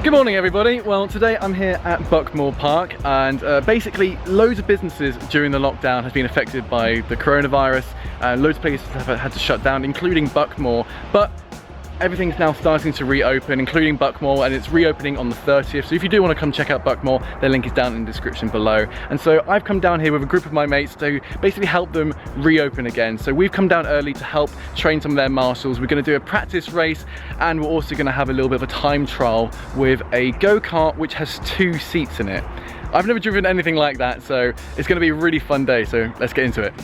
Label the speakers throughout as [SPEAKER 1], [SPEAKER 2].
[SPEAKER 1] Good morning everybody. Well, today I'm here at Buckmore Park, and basically loads of businesses during the lockdown have been affected by the coronavirus, and loads of places have had to shut down, including Buckmore, but everything's now starting to reopen, including Buckmore, and it's reopening on the 30th. So if you do want to come check out Buckmore, their link is down in the description below. And so I've come down here with a group of my mates to basically help them reopen again. So we've come down early to help train some of their marshals. We're going to do a practice race, and we're also going to have a little bit of a time trial with a go-kart which has 2 seats in it. I've never driven anything like that, so it's going to be a really fun day, so let's get into it.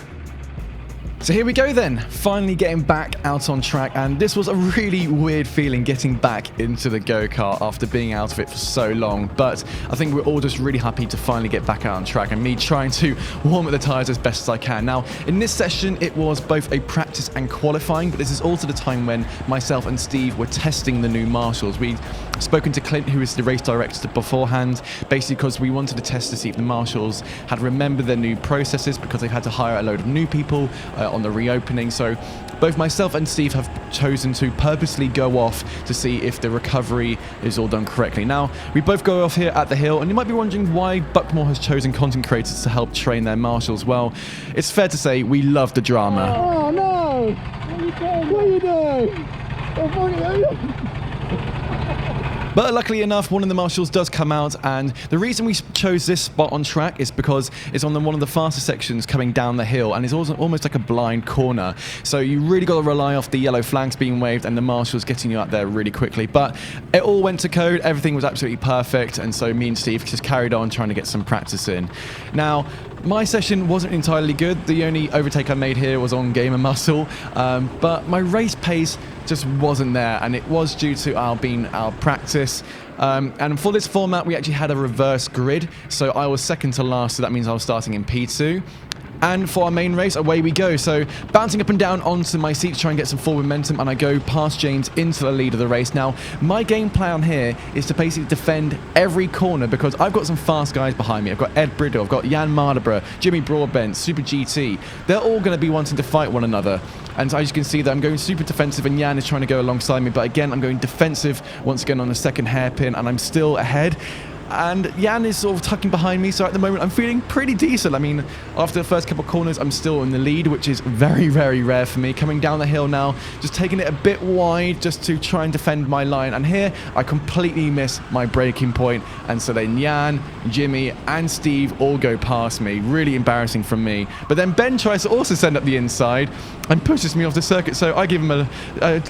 [SPEAKER 2] So here we go then, finally getting back out on track, and this was a really weird feeling getting back into the go-kart after being out of it for so long, but I think we're all just really happy to finally get back out on track, and me trying to warm up the tyres as best as I can. Now, in this session it was both a practice and qualifying, but this is also the time when myself and Steve were testing the new marshals. We'd spoken to Clint, who is the race director, beforehand, basically because we wanted to test to see if the marshals had remembered their new processes, because they've had to hire a load of new people on the reopening. So both myself and Steve have chosen to purposely go off to see if the recovery is all done correctly. Now, we both go off here at the hill, and you might be wondering why Buckmore has chosen content creators to help train their marshals. Well, it's fair to say we love the drama.
[SPEAKER 3] Oh no! What are you doing?
[SPEAKER 2] But luckily enough, one of the marshals does come out, and the reason we chose this spot on track is because it's on one of the faster sections coming down the hill, and it's also almost like a blind corner. So you really got to rely off the yellow flags being waved and the marshals getting you out there really quickly. But it all went to code, everything was absolutely perfect, and so me and Steve just carried on trying to get some practice in. Now, my session wasn't entirely good. The only overtake I made here was on gamer muscle, but my race pace just wasn't there, and it was due to our practice. And for this format, we actually had a reverse grid, so I was second to last, so that means I was starting in P2. And for our main race, away we go. So bouncing up and down onto my seat to try and get some forward momentum, and I go past James into the lead of the race. Now, my game plan here is to basically defend every corner, because I've got some fast guys behind me. I've got Ed BRIDLE, I've got Jan Mardenborough, Jimmy Broadbent, Super GT. They're all going to be wanting to fight one another. And as you can see, that I'm going super defensive, and Jan is trying to go alongside me. But again, I'm going defensive once again on the second hairpin, and I'm still ahead. And Jan is sort of tucking behind me, so at the moment I'm feeling pretty decent. I mean, after the first couple of corners, I'm still in the lead, which is very, very rare for me. Coming down the hill now, just taking it a bit wide just to try and defend my line. And here, I completely miss my braking point. And so then Jan, Jimmy, and Steve all go past me. Really embarrassing from me. But then Ben tries to also send up the inside and pushes me off the circuit, so I give him a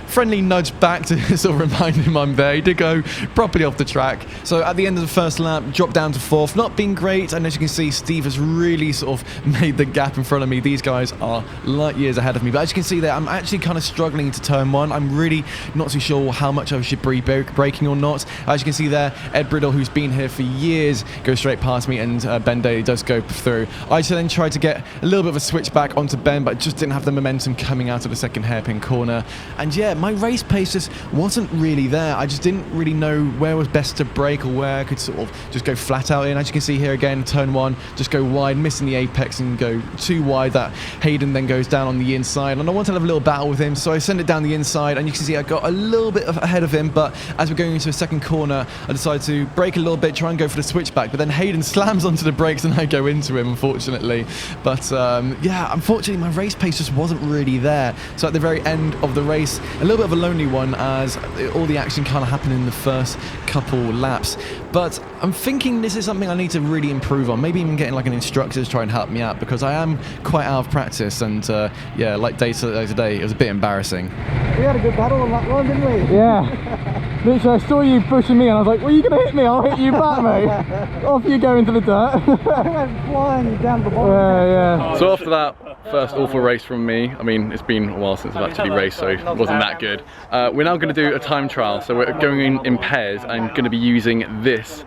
[SPEAKER 2] friendly nudge back to sort of remind him I'm there. He did go properly off the track. So at the end of the first lap, dropped down to 4th. Not been great, and as you can see, Steve has really sort of made the gap in front of me. These guys are light years ahead of me. But as you can see there, I'm actually kind of struggling to turn 1. I'm really not too sure how much I should be braking or not. As you can see there, Ed BRIDLE, who's been here for years, goes straight past me, and Ben Daly does go through. I then tried to get a little bit of a switch back onto Ben, but just didn't have the momentum coming out of the second hairpin corner. And yeah, my race pace just wasn't really there. I just didn't really know where was best to brake, or where I could sort of just go flat out in. As you can see here again, turn 1, just go wide, missing the apex and go too wide. That Hayden then goes down on the inside, and I wanted to have a little battle with him, so I send it down the inside, and you can see I got a little bit ahead of him. But as we're going into a second corner, I decided to brake a little bit, try and go for the switchback, but then Hayden slams onto the brakes and I go into him, unfortunately. But yeah, unfortunately my race pace just wasn't really there. So at the very end of the race, a little bit of a lonely one, as all the action kind of happened in the first couple laps. But I'm thinking this is something I need to really improve on, maybe even getting like an instructor to try and help me out, because I am quite out of practice, and yeah, like today, it was a bit embarrassing.
[SPEAKER 3] We had a good battle on that one, didn't we?
[SPEAKER 4] Yeah. Literally, I saw you pushing me and I was like, well, you going to hit me? I'll hit you back, mate. Off you go into the dirt.
[SPEAKER 3] I went flying down the bottom.
[SPEAKER 4] Yeah.
[SPEAKER 1] So after that first awful race from me, I mean, it's been a while since I've actually raced, so it wasn't that good. We're now going to do a time trial, so we're going in pairs. I'm going to be using this,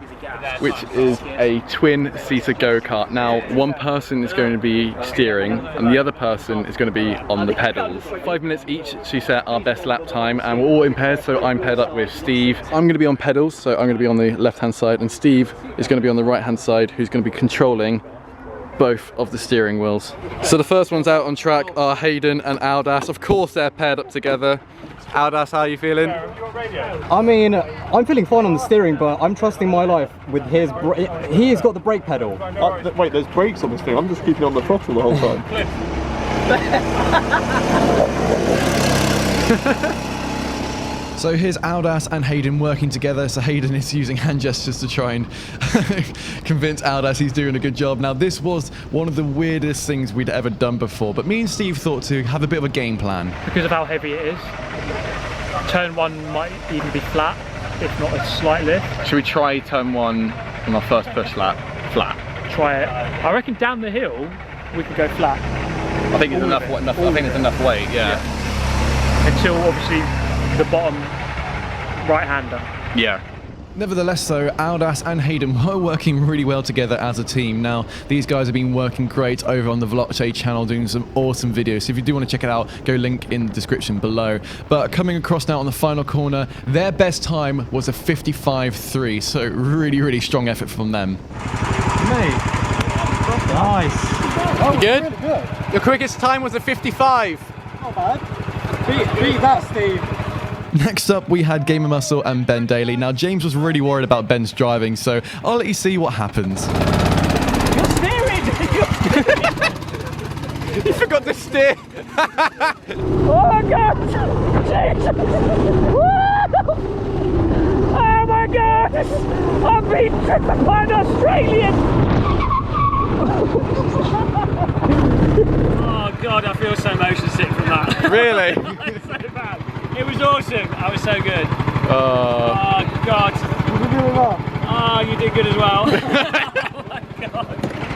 [SPEAKER 1] which is a twin-seater go-kart. Now, one person is going to be steering, and the other person is going to be on the pedals. 5 minutes each to set our best lap time, and we're all in pairs, so I'm paired up with Steve. I'm going to be on pedals, so I'm going to be on the left-hand side, and Steve is going to be on the right-hand side, who's going to be controlling both of the steering wheels. So the first ones out on track are Hayden and Aldas. Of course they're paired up together. Aldas, how are you feeling?
[SPEAKER 3] I mean, I'm feeling fine on the steering, but I'm trusting my life with his. He has got the brake pedal.
[SPEAKER 5] Wait, there's brakes on this thing. I'm just keeping on the throttle the whole time.
[SPEAKER 2] So here's Aldas and Hayden working together. So Hayden is using hand gestures to try and convince Aldas he's doing a good job. Now this was one of the weirdest things we'd ever done before, but me and Steve thought to have a bit of a game plan.
[SPEAKER 6] Because of how heavy it is, turn 1 might even be flat, if not a slight lift.
[SPEAKER 1] Should we try turn 1 on our first push lap? Flat.
[SPEAKER 6] Try it. I reckon down the hill we could go flat.
[SPEAKER 1] I think it's enough. I think there's enough weight. Yeah.
[SPEAKER 6] Until obviously the bottom right-hander.
[SPEAKER 1] Yeah.
[SPEAKER 2] Nevertheless though, Aldas and Hayden were working really well together as a team. Now, these guys have been working great over on the Vlogche channel, doing some awesome videos. So if you do want to check it out, go link in the description below. But coming across now on the final corner, their best time was a 55.3. So really, really strong effort from them.
[SPEAKER 3] Mate, nice.
[SPEAKER 1] You good?
[SPEAKER 3] Really good.
[SPEAKER 1] Your quickest time was a 55.
[SPEAKER 3] Not bad. Beat that, Steve.
[SPEAKER 2] Next up, we had Gamer Muscle and Ben Daly. Now, James was really worried about Ben's driving, so I'll let you see what happens.
[SPEAKER 6] You're steering!
[SPEAKER 1] You forgot to steer.
[SPEAKER 6] Oh my god! Jesus! Oh my god! I've been tripped by an Australian! Oh god, I feel so motion sick from that.
[SPEAKER 1] Really?
[SPEAKER 6] So bad. It was awesome. I was so good. Oh god.
[SPEAKER 3] You did really well.
[SPEAKER 6] Oh, you did good as well. Oh my god.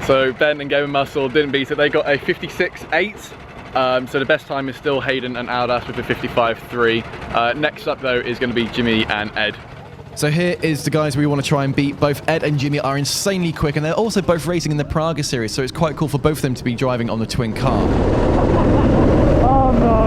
[SPEAKER 1] So Ben and Gamer Muscle didn't beat it. They got a 56.8. So the best time is still Hayden and Aldas with a 55.3. Next up though is going to be Jimmy and Ed.
[SPEAKER 2] So here is the guys we want to try and beat. Both Ed and Jimmy are insanely quick, and they're also both racing in the Praga series, so it's quite cool for both of them to be driving on the twin car.
[SPEAKER 6] Oh no.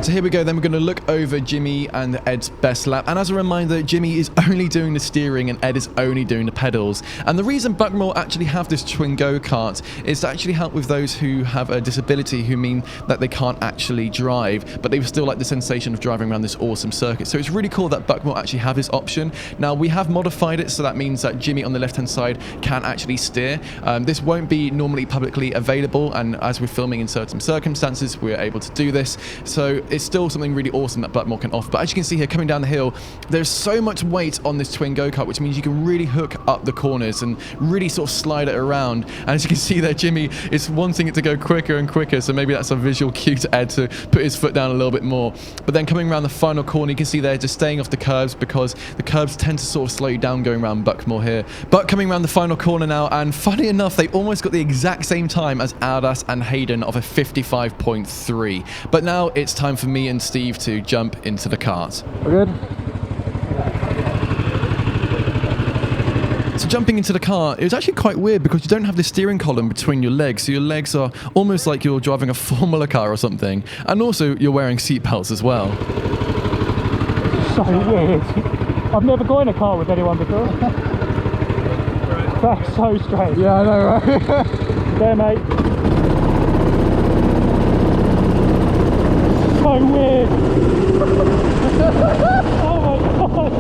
[SPEAKER 2] So here we go, then we're going to look over Jimmy and Ed's best lap. And as a reminder, Jimmy is only doing the steering and Ed is only doing the pedals. And the reason Buckmore actually have this twin go-kart is to actually help with those who have a disability, who mean that they can't actually drive, but they still like the sensation of driving around this awesome circuit. So it's really cool that Buckmore actually have this option. Now, we have modified it, so that means that Jimmy on the left-hand side can actually steer. This won't be normally publicly available, and as we're filming in certain circumstances, we're able to do this. So it's still something really awesome that Buckmore can offer. But as you can see here, coming down the hill, there's so much weight on this twin go-kart, which means you can really hook up the corners and really sort of slide it around. And as you can see there, Jimmy is wanting it to go quicker and quicker, so maybe that's a visual cue to Ed to put his foot down a little bit more. But then coming around the final corner, you can see there just staying off the curbs, because the curbs tend to sort of slow you down going around Buckmore here. But coming around the final corner now, and funny enough, they almost got the exact same time as Aldas and Hayden of a 55.3. But now it's time for me and Steve to jump into the kart.
[SPEAKER 3] We're good.
[SPEAKER 2] So jumping into the car, it was actually quite weird because you don't have the steering column between your legs, so your legs are almost like you're driving a Formula car or something, and also you're wearing seatbelts as well.
[SPEAKER 6] So weird. I've never got in a car with anyone before. That's so strange.
[SPEAKER 3] Yeah, I know, right?
[SPEAKER 6] There, mate. So weird. Oh my god.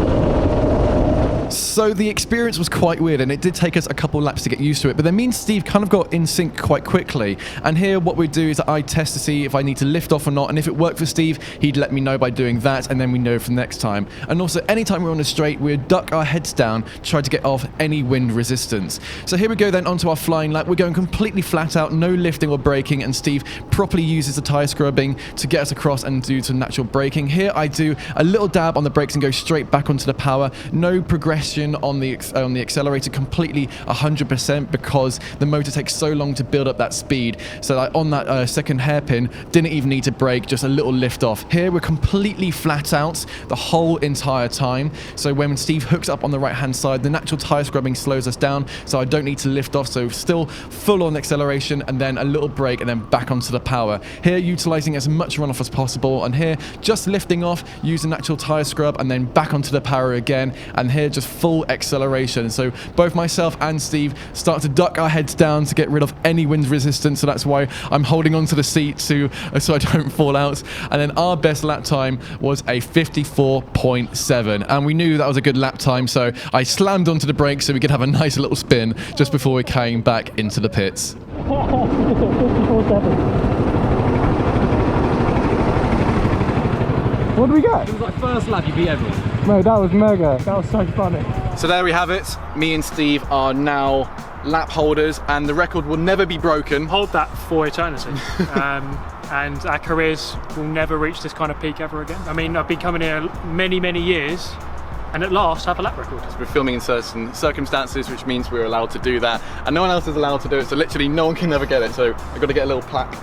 [SPEAKER 2] So the experience was quite weird, and it did take us a couple laps to get used to it, but then me and Steve kind of got in sync quite quickly. And here what we'd do is I test to see if I need to lift off or not, and if it worked for Steve, he'd let me know by doing that, and then we know for the next time. And also, anytime we're on a straight, we'd duck our heads down to try to get off any wind resistance. So here we go then onto our flying lap. We're going completely flat out, no lifting or braking, and Steve properly uses the tyre scrubbing to get us across and do some natural braking. Here I do a little dab on the brakes and go straight back onto the power. No progression on the accelerator, completely 100%, because the motor takes so long to build up that speed. So like on that second hairpin, didn't even need to brake, just a little lift off. Here we're completely flat out the whole entire time. So when Steve hooks up on the right hand side, the natural tire scrubbing slows us down, so I don't need to lift off. So still full on acceleration, and then a little brake, and then back onto the power. Here utilizing as much runoff as possible, and here just lifting off, using natural tire scrub, and then back onto the power again. And here just full full acceleration. So both myself and Steve start to duck our heads down to get rid of any wind resistance, so that's why I'm holding onto the seat so I don't fall out. And then our best lap time was a 54.7, and we knew that was a good lap time, so I slammed onto the brakes so we could have a nice little spin just before we came back into the pits.
[SPEAKER 4] 54.7. What did we get?
[SPEAKER 1] It was like first lap, you beat everyone.
[SPEAKER 4] Mate, that was mega. That was so funny.
[SPEAKER 1] So there we have it. Me and Steve are now lap holders, and the record will never be broken.
[SPEAKER 6] Hold that for eternity. And our careers will never reach this kind of peak ever again. I mean, I've been coming here many, many years, and at last have a lap record.
[SPEAKER 1] We're filming in certain circumstances, which means we're allowed to do that, and no one else is allowed to do it, so literally no one can ever get it. So I've got to get a little plaque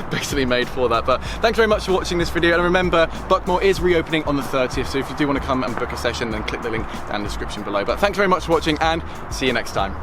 [SPEAKER 1] basically made for that. But thanks very much for watching this video, and remember, Buckmore is reopening on the 30th, so if you do want to come and book a session, then click the link down in the description below. But thanks very much for watching, and see you next time.